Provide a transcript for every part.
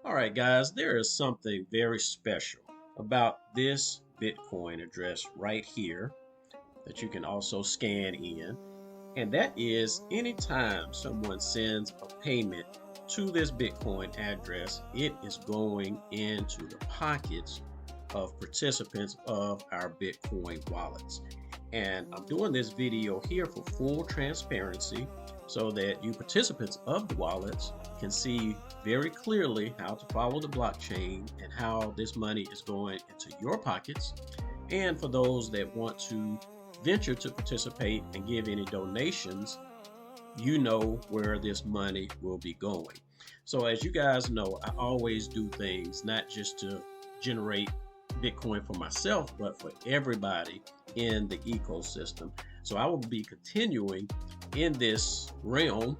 All right, guys, there is something very special about this Bitcoin address right here that you can also scan in. And that is anytime someone sends a payment to this Bitcoin address, it is going into the pockets of participants of our Bitcoin wallets. And I'm doing this video here for full transparency so that you participants of the wallets can see very clearly how to follow the blockchain and how this money is going into your pockets. And for those that want to venture to participate and give any donations, you know where this money will be going. So as you guys know, I always do things not just to generate Bitcoin for myself, but for everybody in the ecosystem. So I will be continuing in this realm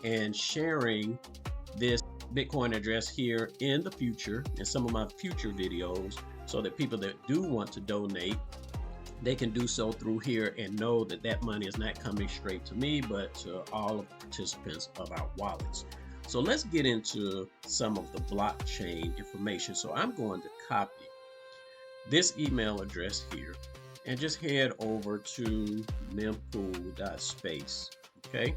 and sharing this Bitcoin address here in the future in some of my future videos so that people that do want to donate, they can do so through here and know that that money is not coming straight to me, but to all of the participants of our wallets. So let's get into some of the blockchain information. So I'm going to copy this email address here and just head over to mempool.space. Okay.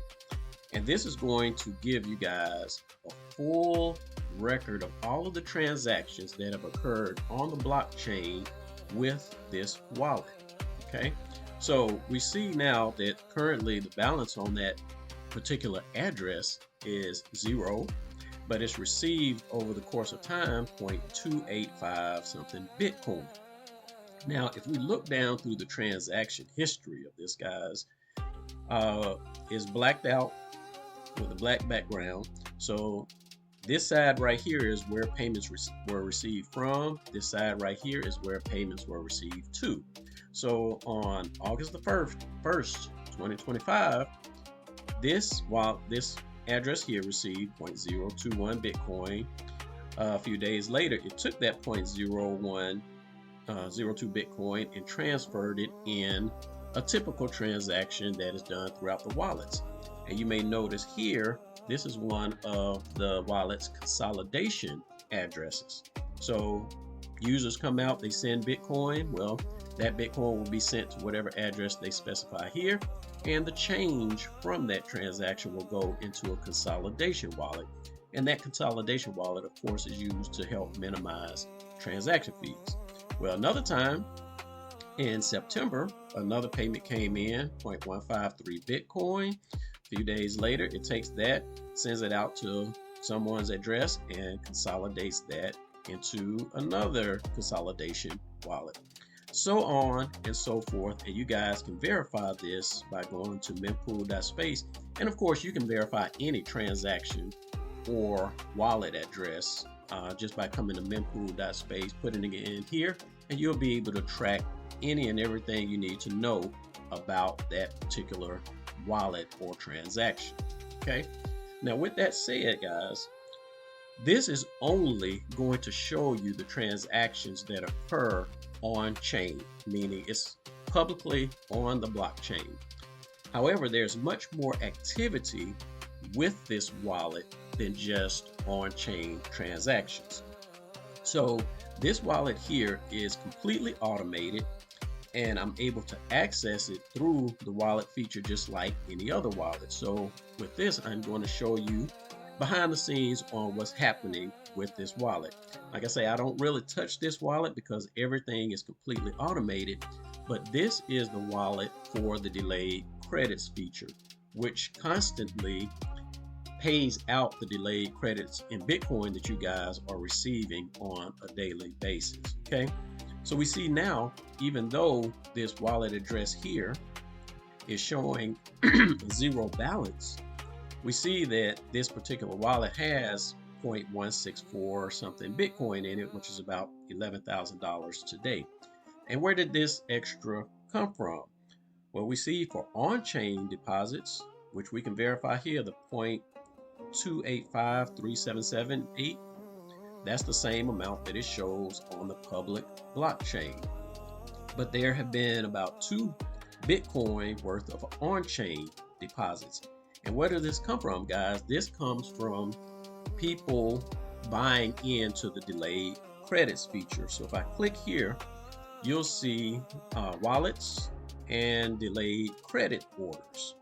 And this is going to give you guys a full record of all of the transactions that have occurred on the blockchain with this wallet. Okay, so we see now that currently the balance on that particular address is 0, but it's received over the course of time 0.285 something Bitcoin. Now, if we look down through the transaction history of this, guys, is blacked out with a black background. So this side right here is where payments were received from. This side right here is where payments were received to. So on August the 1st, 2025, this address here received 0.021 Bitcoin. A few days later, it took that 0.0102 Bitcoin and transferred it in a typical transaction that is done throughout the wallets. And you may notice here, this is one of the wallet's consolidation addresses. So users come out, they send Bitcoin. Well, that Bitcoin will be sent to whatever address they specify here, and the change from that transaction will go into a consolidation wallet. And that consolidation wallet, of course, is used to help minimize transaction fees. Well, another time in September, another payment came in, 0.153 Bitcoin. A few days later, it takes that, sends it out to someone's address, and consolidates that into another consolidation wallet. So on and so forth. And you guys can verify this by going to mempool.space. And of course, you can verify any transaction or wallet address just by coming to mempool.space, putting it in here, and you'll be able to track any and everything you need to know about that particular wallet or transaction. Okay. Now, with that said, guys, this is only going to show you the transactions that occur on chain, meaning it's publicly on the blockchain. However, there's much more activity with this wallet than just on-chain transactions. So this wallet here is completely automated, and I'm able to access it through the wallet feature just like any other wallet. So with this, I'm going to show you behind the scenes on what's happening with this wallet. Like I say, I don't really touch this wallet because everything is completely automated, but this is the wallet for the delayed credits feature, which constantly pays out the delayed credits in Bitcoin that you guys are receiving on a daily basis. Okay, so we see now, even though this wallet address here is showing 0 balance, we see that this particular wallet has 0.164 something Bitcoin in it, which is about $11,000 today. And where did this extra come from? Well, we see for on-chain deposits, which we can verify here, the 0.2853778, that's the same amount that it shows on the public blockchain. But there have been about 2 Bitcoin worth of on-chain deposits. And where did this come from, guys? This comes from people buying into the delayed credits feature. So if I click here, you'll see wallets and delayed credit orders.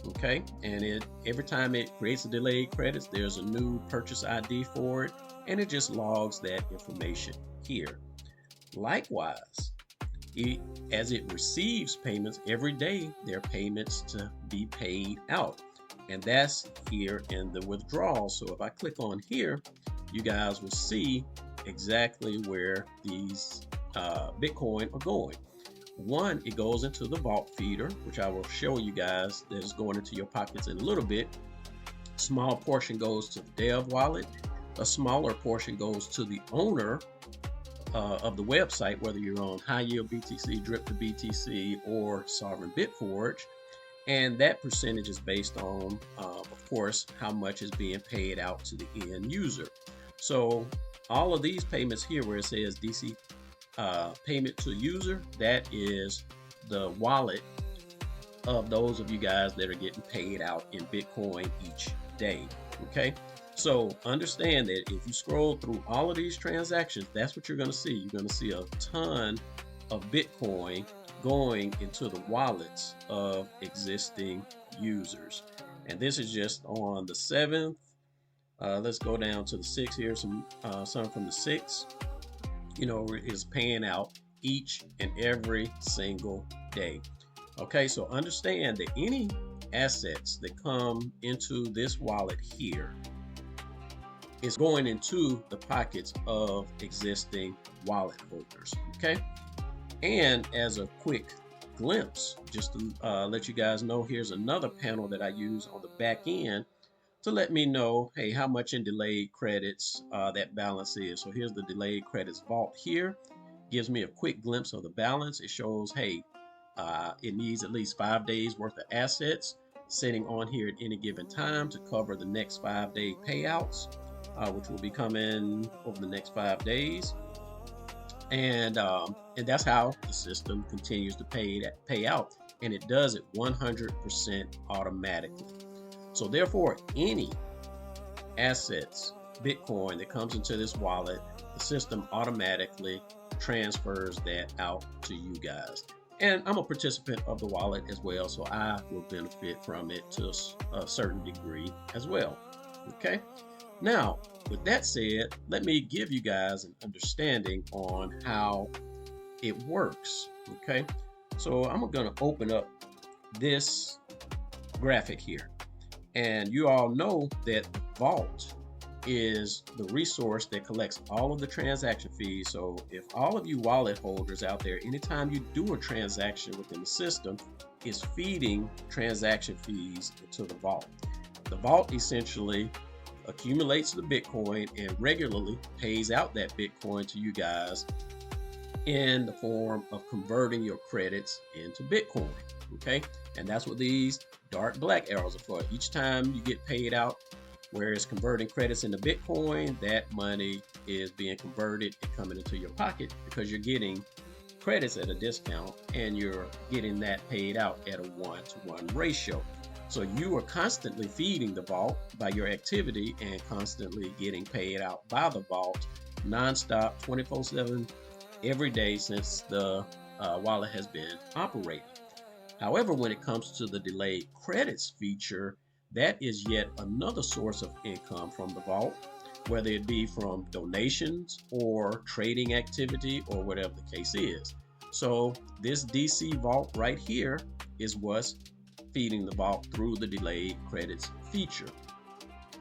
Okay, and every time it creates a delayed credits, there's a new purchase ID for it, and it just logs that information here. Likewise, as it receives payments every day, there are payments to be paid out, and that's here in the withdrawal. So if I click on here, you guys will see exactly where these Bitcoin are going. One, it goes into the vault feeder, which I will show you guys that is going into your pockets in a little bit. A small portion goes to the dev wallet. A smaller portion goes to the owner of the website, whether you're on High Yield BTC, Drip to BTC, or Sovereign Bitforge. And that percentage is based on, of course, how much is being paid out to the end user. So all of these payments here where it says DC payment to user, that is the wallet of those of you guys that are getting paid out in Bitcoin each day. Okay, so understand that if you scroll through all of these transactions, that's what you're going to see. You're going to see a ton of Bitcoin going into the wallets of existing users. And this is just on the 7th. Let's go down to the 6th here. Some from the 6th, is paying out each and every single day. Okay, so understand that any assets that come into this wallet here is going into the pockets of existing wallet holders. Okay, and as a quick glimpse, just to let you guys know, here's another panel that I use on the back end to let me know, hey, how much in delayed credits that balance is. So here's the delayed credits vault here. Gives me a quick glimpse of the balance. It shows, hey, it needs at least 5 days worth of assets sitting on here at any given time to cover the next 5-day payouts, which will be coming over the next 5 days. And that's how the system continues to pay out, and it does it 100% automatically. So therefore, any assets, Bitcoin that comes into this wallet, the system automatically transfers that out to you guys. And I'm a participant of the wallet as well, so I will benefit from it to a certain degree as well. Okay. Now, with that said, let me give you guys an understanding on how it works. Okay. So I'm going to open up this graphic here. And you all know that the vault is the resource that collects all of the transaction fees. So if all of you wallet holders out there, anytime you do a transaction within the system, is feeding transaction fees into the vault. The vault essentially accumulates the Bitcoin and regularly pays out that Bitcoin to you guys in the form of converting your credits into Bitcoin. Okay, and that's what these dark black arrows are for. Each time you get paid out where it's converting credits into Bitcoin, that money is being converted and coming into your pocket because you're getting credits at a discount and you're getting that paid out at a 1-to-1 ratio. So you are constantly feeding the vault by your activity and constantly getting paid out by the vault nonstop 24/7 every day since the wallet has been operating. However, when it comes to the delayed credits feature, that is yet another source of income from the vault, whether it be from donations or trading activity or whatever the case is. So this DC vault right here is what's feeding the vault through the delayed credits feature.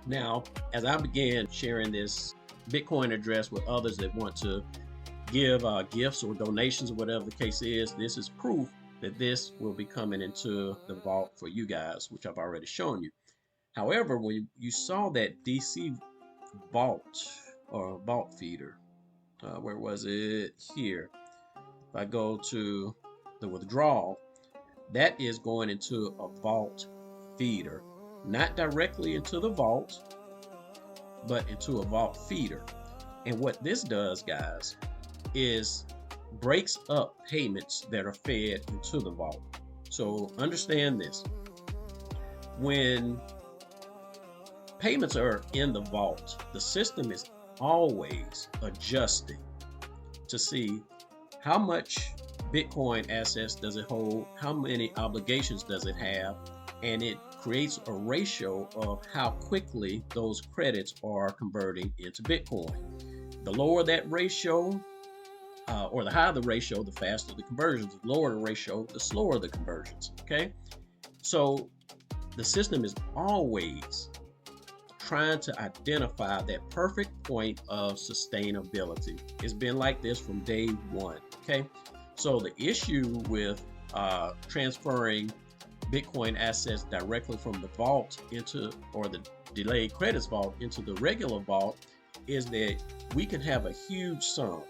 Now, as I began sharing this Bitcoin address with others that want to give gifts or donations or whatever the case is, this is proof that this will be coming into the vault for you guys, which I've already shown you. However, when you saw that DC vault or vault feeder, where was it? Here. If I go to the withdrawal, that is going into a vault feeder, not directly into the vault, but into a vault feeder. And what this does, guys, is breaks up payments that are fed into the vault. So understand this. When payments are in the vault, the system is always adjusting to see how much Bitcoin assets does it hold, how many obligations does it have, and it creates a ratio of how quickly those credits are converting into Bitcoin. The lower that ratio, or the higher the ratio, the faster the conversions. The lower the ratio, the slower the conversions. Okay, so the system is always trying to identify that perfect point of sustainability. It's been like this from day one. Okay, so the issue with transferring Bitcoin assets directly from the vault into, or the delayed credits vault into the regular vault, is that we can have a huge sum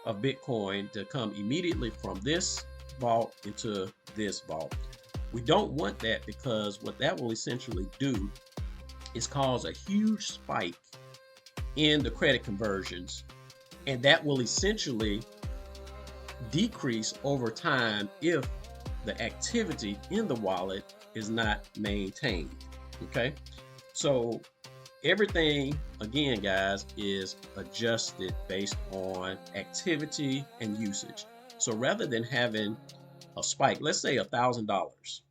of Bitcoin to come immediately from this vault into this vault. We don't want that, because what that will essentially do is cause a huge spike in the credit conversions, and that will essentially decrease over time if the activity in the wallet is not maintained. Okay, so everything, again guys, is adjusted based on activity and usage. So rather than having a spike, let's say $1,000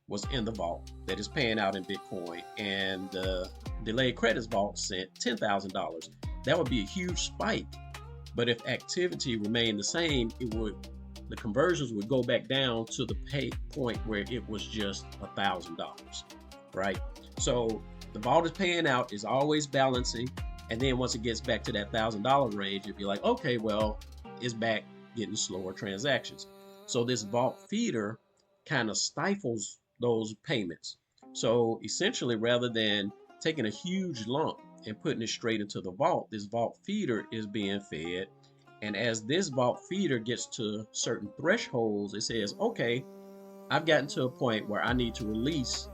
was in the vault that is paying out in Bitcoin, and the delayed credits vault sent $10,000, that would be a huge spike. But if activity remained the same, the conversions would go back down to the pay point where it was just $1,000, right? So the vault is paying out, is always balancing, and then once it gets back to that $1,000 range, it'd be like, okay, well, it's back getting slower transactions. So this vault feeder kind of stifles those payments. So essentially, rather than taking a huge lump and putting it straight into the vault, this vault feeder is being fed. And as this vault feeder gets to certain thresholds, it says, okay, I've gotten to a point where I need to release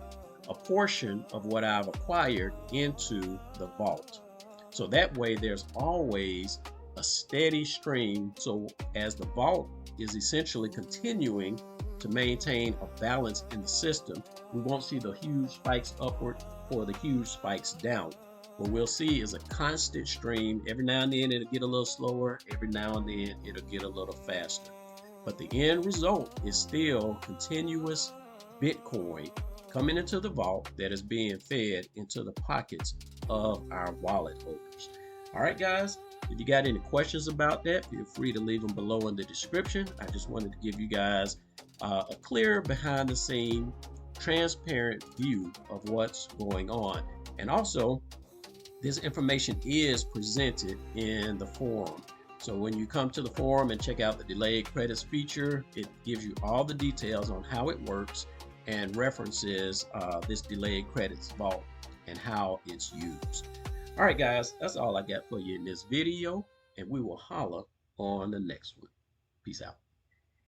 a portion of what I've acquired into the vault. So that way there's always a steady stream. So as the vault is essentially continuing to maintain a balance in the system, we won't see the huge spikes upward or the huge spikes down. What we'll see is a constant stream. Every now and then it'll get a little slower. Every now and then it'll get a little faster. But the end result is still continuous Bitcoin coming into the vault that is being fed into the pockets of our wallet holders. All right, guys, if you got any questions about that, feel free to leave them below in the description. I just wanted to give you guys a clear, behind the scene, transparent view of what's going on. And also, this information is presented in the forum. So when you come to the forum and check out the delayed credits feature, it gives you all the details on how it works and references this delayed credits vault and how it's used. All right, guys, that's all I got for you in this video, and we will holler on the next one. Peace out.